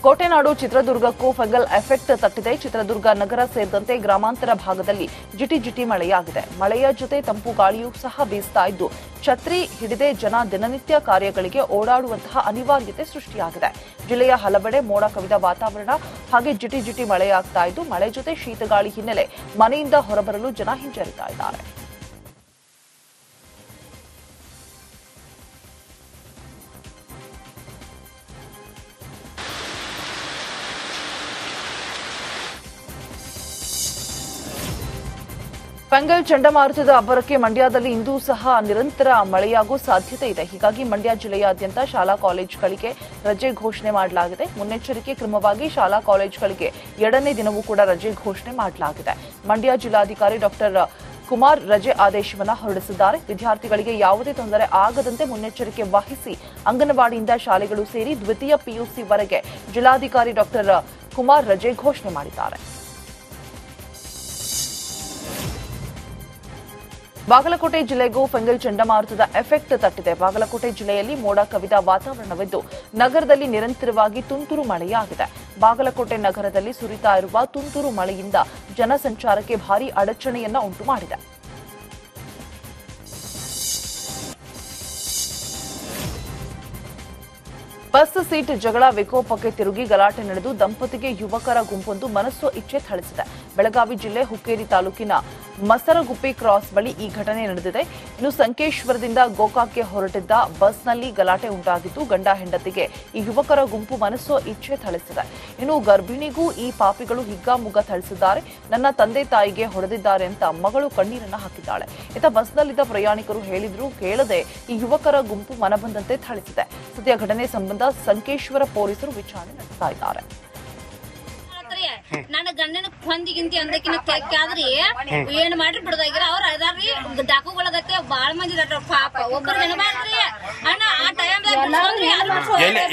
ಕೋಟೆನಾಡು ಚಿತ್ರದುರ್ಗಕ್ಕೂ fungal effect ತಟ್ಟಿದೆ. Chitradurga ನಗರ ಸೇರಿದಂತೆ ಗ್ರಾಮಾಂತರ ಭಾಗದಲ್ಲಿ ಜಿಟಿ ಮಳೆಯಾಗಿದೆ. ಮಳೆಯ ಜೊತೆ ತಂಪು ಗಾಳಿಯೂ ಸಹ ಬೀಸ್ತಾ ಇದ್ದು ಛತ್ರಿ ಹಿಡಿದೇ ಜನ ದಿನನಿತ್ಯ ಕಾರ್ಯಗಳಿಗೆ ಓಡಾಡುವಂತಹ ಅನಿವಾರ್ಯತೆ ಸೃಷ್ಟಿಯಾಗಿದೆ. ಜಿಲ್ಲೆಯ ಹಲವೆಡೆ ಮೋಡ ಕವಿದ ವಾತಾವರಣ ಹಾಗೆ ಜಿಟಿ ಮಳೆಯಾಗ್ತಾ ಇದ್ದು ಮಳೆ ಜೊತೆ ಶೀತಗಾಳಿ ಹಿನ್ನೆಲೆ ಮನೆಯಿಂದ ಹೊರಬರಲು ಜನ ಹಿಂಜರಿತಾ ಇದ್ದಾರೆ. ಫಂಗಲ್ ಚಂಡಮಾರುತದ ಅಬ್ಬರಕ್ಕೆ ಮಂಡ್ಯದಲ್ಲಿ ಇಂದೂ ಸಹ ನಿರಂತರ ಮಳೆಯಾಗುವ ಸಾಧ್ಯತೆ ಇದೆ. ಹೀಗಾಗಿ ಮಂಡ್ಯ ಜಿಲ್ಲೆಯಾದ್ಯಂತ ಶಾಲಾ ಕಾಲೇಜುಗಳಿಗೆ ರಜೆ ಘೋಷಣೆ ಮಾಡಲಾಗಿದೆ. ಮುನ್ನೆಚ್ಚರಿಕೆ ಕ್ರಮವಾಗಿ ಶಾಲಾ ಕಾಲೇಜುಗಳಿಗೆ 2ನೇ ದಿನವೂ ಕೂಡ ರಜೆ ಘೋಷಣೆ ಮಾಡಲಾಗಿದೆ. ಮಂಡ್ಯ ಜಿಲ್ಲಾಧಿಕಾರಿ ಡಾಕ್ಟರ್ ಕುಮಾರ್ ರಜೆ ಆದೇಶವನ್ನು ಹೊರಡಿಸಿದ್ದಾರೆ. ವಿದ್ಯಾರ್ಥಿಗಳಿಗೆ ಯಾವುದೇ ತೊಂದರೆ ಆಗದಂತೆ ಮುನ್ನೆಚ್ಚರಿಕೆ ವಹಿಸಿ ಅಂಗನವಾಡಿಯಿಂದ ಶಾಲೆಗಳು ಸೇರಿ ದ್ವಿತೀಯ ಪಿಯುಸಿ ವರೆಗೆ ಜಿಲ್ಲಾಧಿಕಾರಿ ಡಾಕ್ಟರ್ ಕುಮಾರ್ ರಜೆ ಘೋಷಣೆ ಮಾಡಿದ್ದಾರೆ. ಬಾಗಲಕೋಟೆ ಜಿಲ್ಲೆಗೂ ಫಂಗಲ್ ಚಂಡಮಾರುತದ ಎಫೆಕ್ಟ್ ತಟ್ಟಿದೆ. ಬಾಗಲಕೋಟೆ ಜಿಲ್ಲೆಯಲ್ಲಿ ಮೋಡ ಕವಿದ ವಾತಾವರಣವಿದ್ದು ನಗರದಲ್ಲಿ ನಿರಂತರವಾಗಿ ತುಂತುರು ಮಳೆಯಾಗಿದೆ. ಬಾಗಲಕೋಟೆ ನಗರದಲ್ಲಿ ಸುರಿತಾ ಇರುವ ತುಂತುರು ಮಳೆಯಿಂದ ಜನಸಂಚಾರಕ್ಕೆ ಭಾರೀ ಅಡಚಣೆಯನ್ನ ಉಂಟು ಮಾಡಿದೆ. ಬಸ್ ಸೀಟ್ ಜಗಳ ವಿಕೋಪಕ್ಕೆ ತಿರುಗಿ ಗಲಾಟೆ ನಡೆದು ದಂಪತಿಗೆ ಯುವಕರ ಗುಂಪೊಂದು ಮನಸ್ಸು ಇಚ್ಛೆ ಥಳಿಸಿದೆ. ಬೆಳಗಾವಿ ಜಿಲ್ಲೆ ಹುಕ್ಕೇರಿ ತಾಲೂಕಿನ ಮಸರಗುಪ್ಪಿ ಕ್ರಾಸ್ ಬಳಿ ಈ ಘಟನೆ ನಡೆದಿದೆ. ಇನ್ನು ಸಂಕೇಶ್ವರದಿಂದ ಗೋಕಾಕ್ಗೆ ಹೊರಟಿದ್ದ ಬಸ್ನಲ್ಲಿ ಗಲಾಟೆ ಉಂಟಾಗಿದ್ದು ಗಂಡ ಹೆಂಡತಿಗೆ ಈ ಯುವಕರ ಗುಂಪು ಮನಸ್ಸು ಇಚ್ಛೆ ಥಳಿಸಿದೆ. ಇನ್ನು ಗರ್ಭಿಣಿಗೂ ಈ ಪಾಪಿಗಳು ಹಿಗ್ಗಾಮುಗ್ಗ ಥಳಿಸಿದ್ದಾರೆ. ನನ್ನ ತಂದೆ ತಾಯಿಗೆ ಹೊಡೆದಿದ್ದಾರೆ ಅಂತ ಮಗಳು ಕಣ್ಣೀರನ್ನ ಹಾಕಿದ್ದಾಳೆ. ಇತ್ತ ಬಸ್ನಲ್ಲಿದ್ದ ಪ್ರಯಾಣಿಕರು ಹೇಳಿದ್ರು ಕೇಳದೆ ಈ ಯುವಕರ ಗುಂಪು ಮನಬಂದಂತೆ ಥಳಿಸಿದೆ. ಸದ್ಯ ಘಟನೆ ಸಂಬಂಧ ಸಂಕೇಶ್ವರ ಪೊಲೀಸರು ವಿಚಾರಣೆ ನಡೆಸ್ತಾ ಇದ್ದಾರೆ. ನನ್ನ ಗಂಡನ ಹೊಂದಿಗಿಂತಿ ಅಂದಕಿನ ತೆಕ್ಕಾದ್ರಿ ಏನ್ ಮಾಡ್ರಿ ಬಿಡದಾಗಿರ ಅವ್ರ ಅದಾರ್ರಿ ಡಾಕುಗಳಗತ್ತೆ ಬಾಳ ಮಂದಿ ಇದಾರ ಪಾಪ ಒಬ್ಬರು ನೆನಬಾರ್ರಿ ಅಣ್ಣ ಆ ಟೈಮ್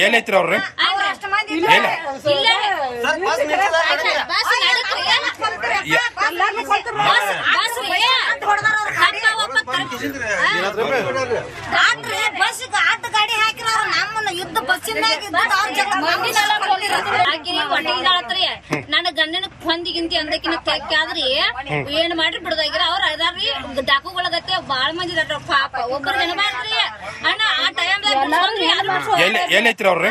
ಏನೈತ್ರಿ ಅವ್ರಿ ಬಸ್ ಆಟ ಗಾಡಿ ಹಾಕಿರ ನಮ್ಮನ್ನ ಯುದ್ಧ ಬಸ್ಸಿನಾಗ ನನ್ನ ಗಂಡನ ಹೊಂದಿಗಿಂತಿ ಅಂದಕಿನ ತೆಕ್ಕಾದ್ರಿ ಏನ್ ಮಾಡ್ರಿ ಬಿಡದಾಗಿರ ಅವ್ರ ಅದಾರ್ರಿ ಡಾಕುಗಳಗತ್ತೆ ಬಾಳ ಮಂದಿ ಇದಾರ ಪಾಪ ಒಬ್ಬರು ನೆನಬಾರ್ರಿ ಅಣ್ಣ ಆ ಟೈಮ್ ಏನೈತ್ರಿ ಅವ್ರಿ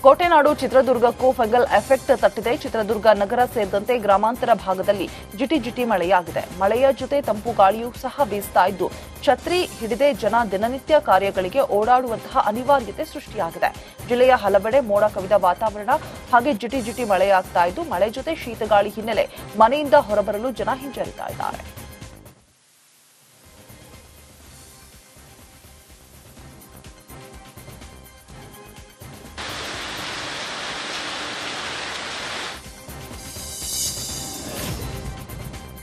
ಕೋಟೆನಾಡು ಚಿತ್ರದುರ್ಗಕ್ಕೂ ಫಂಗಲ್ ಎಫೆಕ್ಟ್ ತಟ್ಟಿದೆ. ಚಿತ್ರದುರ್ಗ ನಗರ ಸೇರಿದಂತೆ ಗ್ರಾಮಾಂತರ ಭಾಗದಲ್ಲಿ ಜಿಟಿ ಮಳೆಯಾಗಿದೆ. ಮಳೆಯ ಜೊತೆ ತಂಪು ಗಾಳಿಯೂ ಸಹ ಬೀಸ್ತಾ ಇದ್ದು ಛತ್ರಿ ಹಿಡಿದೇ ಜನ ದಿನನಿತ್ಯ ಕಾರ್ಯಗಳಿಗೆ ಓಡಾಡುವಂತಹ ಅನಿವಾರ್ಯತೆ ಸೃಷ್ಟಿಯಾಗಿದೆ. ಜಿಲ್ಲೆಯ ಹಲವೆಡೆ ಮೋಡ ಕವಿದ ವಾತಾವರಣ ಹಾಗೆ ಜಿಟಿ ಮಳೆಯಾಗ್ತಾ ಇದ್ದು ಮಳೆ ಜೊತೆ ಶೀತಗಾಳಿ ಹಿನ್ನೆಲೆ ಮನೆಯಿಂದ ಹೊರಬರಲು ಜನ ಹಿಂಜರಿತಾ ಇದ್ದಾರೆ.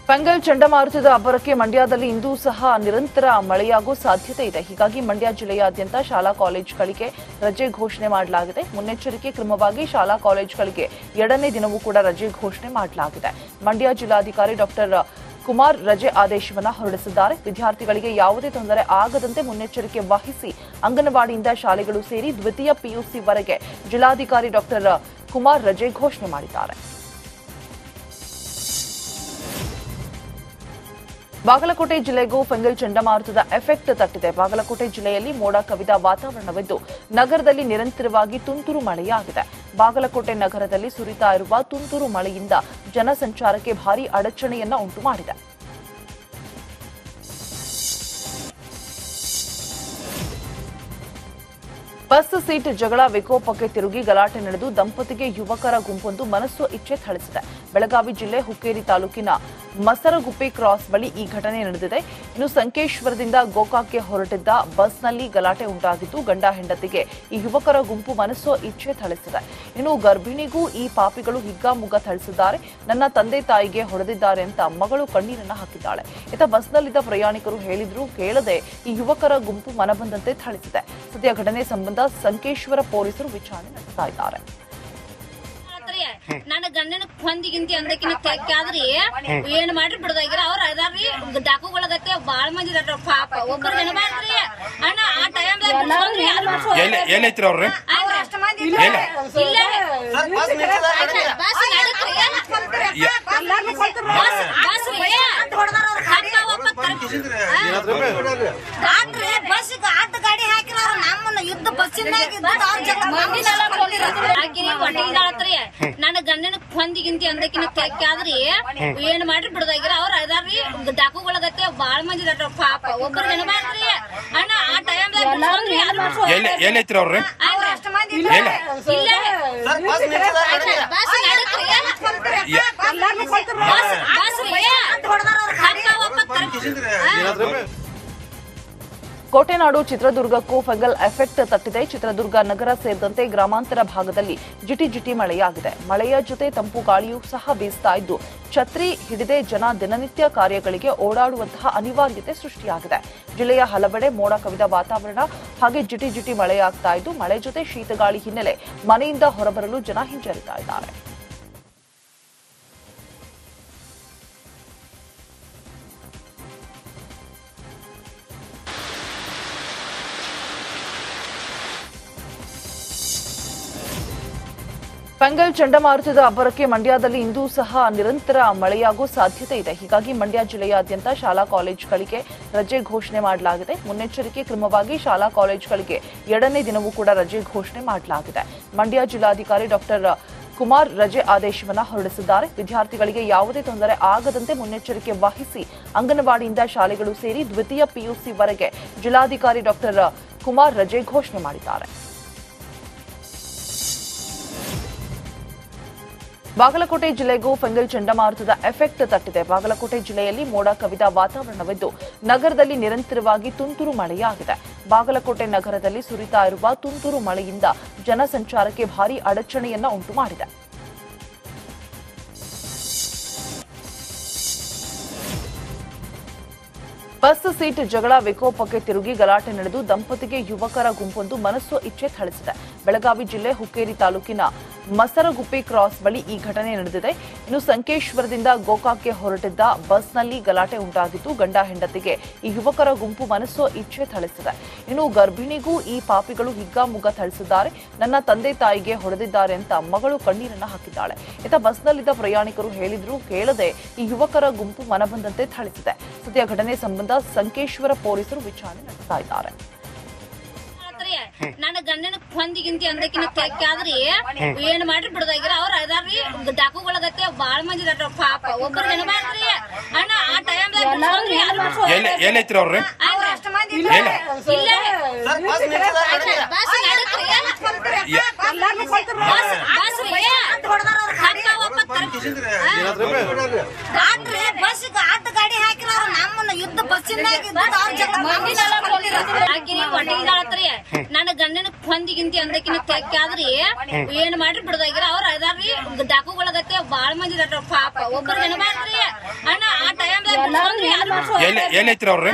ಫಂಗಲ್ ಚಂಡಮಾರುತದ ಅಬ್ಬರಕ್ಕೆ ಮಂಡ್ಯದಲ್ಲಿ ಇಂದೂ ಸಹ ನಿರಂತರ ಮಳೆಯಾಗುವ ಸಾಧ್ಯತೆ ಇದೆ. ಹೀಗಾಗಿ ಮಂಡ್ಯ ಜಿಲ್ಲೆಯಾದ್ಯಂತ ಶಾಲಾ ಕಾಲೇಜುಗಳಿಗೆ ರಜೆ ಘೋಷಣೆ ಮಾಡಲಾಗಿದೆ. ಮುನ್ನೆಚ್ಚರಿಕೆ ಕ್ರಮವಾಗಿ ಶಾಲಾ ಕಾಲೇಜುಗಳಿಗೆ 2ನೇ ದಿನವೂ ಕೂಡ ರಜೆ ಘೋಷಣೆ ಮಾಡಲಾಗಿದೆ. ಮಂಡ್ಯ ಜಿಲ್ಲಾಧಿಕಾರಿ ಡಾಕ್ಟರ್ ಕುಮಾರ್ ರಜೆ ಆದೇಶವನ್ನು ಹೊರಡಿಸಿದ್ದಾರೆ. ವಿದ್ಯಾರ್ಥಿಗಳಿಗೆ ಯಾವುದೇ ತೊಂದರೆ ಆಗದಂತೆ ಮುನ್ನೆಚ್ಚರಿಕೆ ವಹಿಸಿ ಅಂಗನವಾಡಿಯಿಂದ ಶಾಲೆಗಳು ಸೇರಿ ದ್ವಿತೀಯ ಪಿಯುಸಿ ವರೆಗೆ ಜಿಲ್ಲಾಧಿಕಾರಿ ಡಾಕ್ಟರ್ ಕುಮಾರ್ ರಜೆ ಘೋಷಣೆ ಮಾಡಿದ್ದಾರೆ. ಬಾಗಲಕೋಟೆ ಜಿಲ್ಲೆಗೂ ಫಂಗಲ್ ಚಂಡಮಾರುತದ ಎಫೆಕ್ಟ್ ತಟ್ಟಿದೆ. ಬಾಗಲಕೋಟೆ ಜಿಲ್ಲೆಯಲ್ಲಿ ಮೋಡ ಕವಿದ ವಾತಾವರಣವಿದ್ದು ನಗರದಲ್ಲಿ ನಿರಂತರವಾಗಿ ತುಂತುರು ಮಳೆಯಾಗಿದೆ. ಬಾಗಲಕೋಟೆ ನಗರದಲ್ಲಿ ಸುರಿತಾ ಇರುವ ತುಂತುರು ಮಳೆಯಿಂದ ಜನಸಂಚಾರಕ್ಕೆ ಭಾರೀ ಅಡಚಣೆಯನ್ನ ಉಂಟು ಮಾಡಿದೆ. ಬಸ್ ಸೀಟ್ ಜಗಳ ವಿಕೋಪಕ್ಕೆ ತಿರುಗಿ ಗಲಾಟೆ ನಡೆದು ದಂಪತಿಗೆ ಯುವಕರ ಗುಂಪೊಂದು ಮನಸ್ಸು ಇಚ್ಛೆ ಥಳಿಸಿದೆ. ಬೆಳಗಾವಿ ಜಿಲ್ಲೆ ಹುಕ್ಕೇರಿ ತಾಲೂಕಿನ ಮಸರಗುಪ್ಪಿ ಕ್ರಾಸ್ ಬಳಿ ಈ ಘಟನೆ ನಡೆದಿದೆ. ಇನ್ನು ಸಂಕೇಶ್ವರದಿಂದ ಗೋಕಾಕ್ಗೆ ಹೊರಟಿದ್ದ ಬಸ್ನಲ್ಲಿ ಗಲಾಟೆ ಉಂಟಾಗಿದ್ದು ಗಂಡ ಹೆಂಡತಿಗೆ ಈ ಯುವಕರ ಗುಂಪು ಮನಸ್ಸು ಇಚ್ಛೆ ಥಳಿಸಿದೆ. ಇನ್ನು ಗರ್ಭಿಣಿಗೂ ಈ ಪಾಪಿಗಳು ಹಿಗ್ಗಾಮುಗ್ಗ ಥಳಿಸಿದ್ದಾರೆ. ನನ್ನ ತಂದೆ ತಾಯಿಗೆ ಹೊಡೆದಿದ್ದಾರೆ ಅಂತ ಮಗಳು ಕಣ್ಣೀರನ್ನ ಹಾಕಿದ್ದಾಳೆ. ಇತ್ತ ಬಸ್ನಲ್ಲಿದ್ದ ಪ್ರಯಾಣಿಕರು ಹೇಳಿದ್ರು ಕೇಳದೆ ಈ ಯುವಕರ ಗುಂಪು ಮನಬಂದಂತೆ ಥಳಿಸಿದೆ. ಸದ್ಯ ಘಟನೆ ಸಂಬಂಧ ಸಂಕೇಶ್ವರ ಪೊಲೀಸರು ವಿಚಾರಣೆ ನಡೆಸ್ತಾ ಇದ್ದಾರೆ. ನನ್ನ ಗಂಡನ ಹೊಂದಿಗಿಂತಿ ಅಂದಕಿನ ತೆಕ್ಕಾದ್ರಿ ಏನ್ ಮಾಡ್ರಿ ಬಿಡದಾಗಿರ ಅವ್ರ ಅದಾರ್ರಿ ಡಾಕುಗಳಗತ್ತೆ ಬಾಳ ಮಂದಿ ಇದಾರ ಪಾಪ ಒಬ್ಬರು ಜನಬಾರ್ದ್ರಿ ಅಣ್ಣ ಆ ಟೈಮ್ ಏನೈತ್ರಿ ಅವ್ರ ಬಸ್ ಆಟ ಗಾಡಿ ಹಾಕಿರ ನಮ್ಮನ್ನ ಯುದ್ಧ ಬಸ್ಸಿನಾಗ ನನ್ನ ಗಂಡನ ಹೊಂದಿಗಿಂತಿ ಅಂದಕಿನ ತೆಕ್ಕಾದ್ರಿ ಏನ್ ಮಾಡ್ರಿ ಬಿಡದಾಗಿರ ಅವ್ರ ಅದಾರ್ರಿ ಡಾಕುಗಳಗತ್ತೆ ಬಾಳ ಮಂದಿ ಇದಾರ ಪಾಪ ಒಬ್ಬರು ಜನಬಾರ್ದ್ರಿ ಅಣ್ಣ ಆ ಟೈಮ್ ಏನೈತ್ರಿ ಅವ್ರ ಕೋಟೆನಾಡು ಚಿತ್ರದುರ್ಗಕ್ಕೂ ಫಂಗಲ್ ಎಫೆಕ್ಟ್ ತಟ್ಟಿದೆ. ಚಿತ್ರದುರ್ಗ ನಗರ ಸೇರಿದಂತೆ ಗ್ರಾಮಾಂತರ ಭಾಗದಲ್ಲಿ ಜಿಟಿ ಮಳೆಯಾಗಿದೆ. ಮಳೆಯ ಜೊತೆ ತಂಪು ಗಾಳಿಯೂ ಸಹ ಬೀಸ್ತಾ ಇದ್ದು ಛತ್ರಿ ಹಿಡಿದೇ ಜನ ದಿನನಿತ್ಯ ಕಾರ್ಯಗಳಿಗೆ ಓಡಾಡುವಂತಹ ಅನಿವಾರ್ಯತೆ ಸೃಷ್ಟಿಯಾಗಿದೆ. ಜಿಲ್ಲೆಯ ಹಲವೆಡೆ ಮೋಡ ಕವಿದ ವಾತಾವರಣ ಹಾಗೆ ಜಿಟಿ ಮಳೆಯಾಗ್ತಾ ಇದ್ದು ಮಳೆ ಜೊತೆ ಶೀತಗಾಳಿ ಹಿನ್ನೆಲೆ ಮನೆಯಿಂದ ಹೊರಬರಲು ಜನ ಹಿಂಜರಿತಾ ಇದ್ದಾರೆ. ಫಂಗಲ್ ಚಂಡಮಾರುತದ ಅಬ್ಬರಕ್ಕೆ ಮಂಡ್ಯದಲ್ಲಿ ಇಂದೂ ಸಹ ನಿರಂತರ ಮಳೆಯಾಗುವ ಸಾಧ್ಯತೆ ಇದೆ. ಹೀಗಾಗಿ ಮಂಡ್ಯ ಜಿಲ್ಲೆಯಾದ್ಯಂತ ಶಾಲಾ ಕಾಲೇಜುಗಳಿಗೆ ರಜೆ ಘೋಷಣೆ ಮಾಡಲಾಗಿದೆ. ಮುನ್ನೆಚ್ಚರಿಕೆ ಕ್ರಮವಾಗಿ ಶಾಲಾ ಕಾಲೇಜುಗಳಿಗೆ 2ನೇ ದಿನವೂ ಕೂಡ ರಜೆ ಘೋಷಣೆ ಮಾಡಲಾಗಿದೆ. ಮಂಡ್ಯ ಜಿಲ್ಲಾಧಿಕಾರಿ ಡಾಕ್ಟರ್ ಕುಮಾರ್ ರಜೆ ಆದೇಶವನ್ನು ಹೊರಡಿಸಿದ್ದಾರೆ. ವಿದ್ಯಾರ್ಥಿಗಳಿಗೆ ಯಾವುದೇ ತೊಂದರೆ ಆಗದಂತೆ ಮುನ್ನೆಚ್ಚರಿಕೆ ವಹಿಸಿ ಅಂಗನವಾಡಿಯಿಂದ ಶಾಲೆಗಳು ಸೇರಿ ದ್ವಿತೀಯ ಪಿಯುಸಿ ವರೆಗೆ ಜಿಲ್ಲಾಧಿಕಾರಿ ಡಾಕ್ಟರ್ ಕುಮಾರ್ ರಜೆ ಘೋಷಣೆ ಮಾಡಿದ್ದಾರೆ. ಬಾಗಲಕೋಟೆ ಜಿಲ್ಲೆಗೂ ಫಂಗಲ್ ಚಂಡಮಾರುತದ ಎಫೆಕ್ಟ್ ತಟ್ಟಿದೆ. ಬಾಗಲಕೋಟೆ ಜಿಲ್ಲೆಯಲ್ಲಿ ಮೋಡ ಕವಿದ ವಾತಾವರಣವಿದ್ದು ನಗರದಲ್ಲಿ ನಿರಂತರವಾಗಿ ತುಂತುರು ಮಳೆಯಾಗಿದೆ. ಬಾಗಲಕೋಟೆ ನಗರದಲ್ಲಿ ಸುರಿತಾ ಇರುವ ತುಂತುರು ಮಳೆಯಿಂದ ಜನಸಂಚಾರಕ್ಕೆ ಭಾರೀ ಅಡಚಣೆಯನ್ನ ಉಂಟು ಮಾಡಿದೆ. ಬಸ್ ಸೀಟ್ ಜಗಳ ವಿಕೋಪಕ್ಕೆ ತಿರುಗಿ ಗಲಾಟೆ ನಡೆದು ದಂಪತಿಗೆ ಯುವಕರ ಗುಂಪೊಂದು ಮನಸ್ಸು ಇಚ್ಛೆ ಥಳಿಸಿದೆ. ಬೆಳಗಾವಿ ಜಿಲ್ಲೆ ಹುಕ್ಕೇರಿ ತಾಲೂಕಿನ ಮಸರಗುಪ್ಪಿ ಕ್ರಾಸ್ ಬಳಿ ಈ ಘಟನೆ ನಡೆದಿದೆ. ಇನ್ನು ಸಂಕೇಶ್ವರದಿಂದ ಗೋಕಾಕ್ಗೆ ಹೊರಟಿದ್ದ ಬಸ್ನಲ್ಲಿ ಗಲಾಟೆ ಉಂಟಾಗಿದ್ದು ಗಂಡ ಹೆಂಡತಿಗೆ ಈ ಯುವಕರ ಗುಂಪು ಮನಸ್ಸು ಇಚ್ಛೆ ಥಳಿಸಿದೆ. ಇನ್ನು ಗರ್ಭಿಣಿಗೂ ಈ ಪಾಪಿಗಳು ಹಿಗ್ಗಾಮುಗ್ಗ ಥಳಿಸಿದ್ದಾರೆ. ನನ್ನ ತಂದೆ ತಾಯಿಗೆ ಹೊಡೆದಿದ್ದಾರೆ ಅಂತ ಮಗಳು ಕಣ್ಣೀರನ್ನ ಹಾಕಿದ್ದಾಳೆ. ಇತ್ತ ಬಸ್ನಲ್ಲಿದ್ದ ಪ್ರಯಾಣಿಕರು ಹೇಳಿದ್ರು ಕೇಳದೆ ಈ ಯುವಕರ ಗುಂಪು ಮನಬಂದಂತೆ ಥಳಿಸಿದೆ. ಸದ್ಯ ಘಟನೆ ಸಂಬಂಧ ಸಂಕೇಶ್ವರ ಪೊಲೀಸರು ವಿಚಾರಣೆ ನಡೆಸ್ತಾ ಇದ್ದಾರೆ. ನನ್ನ ಗಂಡನ ಹೊಂದಿಗಿಂತಿ ಅಂದಕಿನ ತೆಕ್ಕಾದ್ರಿ ಏನ್ ಮಾಡ್ರಿ ಬಿಡದಾಗಿರ ಅವ್ರ ಅದಾರ್ರಿ ಡಾಕುಗಳಗತ್ತೆ ಬಾಳ ಮಂದಿ ಇದಾರ ಪಾಪ ಒಬ್ಬರು ಜನಬಾರ್ದ್ರಿ ಅಣ್ಣ ಆ ಟೈಮ್ ಏನೈತ್ರಿ ಅವ್ರ ಬಸ್ ಆಟ ಗಾಡಿ ಹಾಕಿರ ನಮ್ಮನ್ನ ಯುದ್ಧ ಬಸ್ಸಿನಾಗ ನನ್ನ ಗಂಡನ ಹೊಂದಿಗಿಂತಿ ಅಂದಕಿನ ತೆಕ್ಕಾದ್ರಿ ಏನ್ ಮಾಡ್ರಿ ಬಿಡದಾಗಿರ ಅವ್ರ ಅದಾರ್ರಿ ಡಾಕುಗಳಗತ್ತೆ ಬಾಳ ಮಂದಿ ಇದಾರ ಪಾಪ ಒಬ್ಬರು ಜನಬಾರ್ದ್ರಿ ಅಣ್ಣ ಆ ಟೈಮ್ ಏನೈತ್ರಿ ಅವ್ರ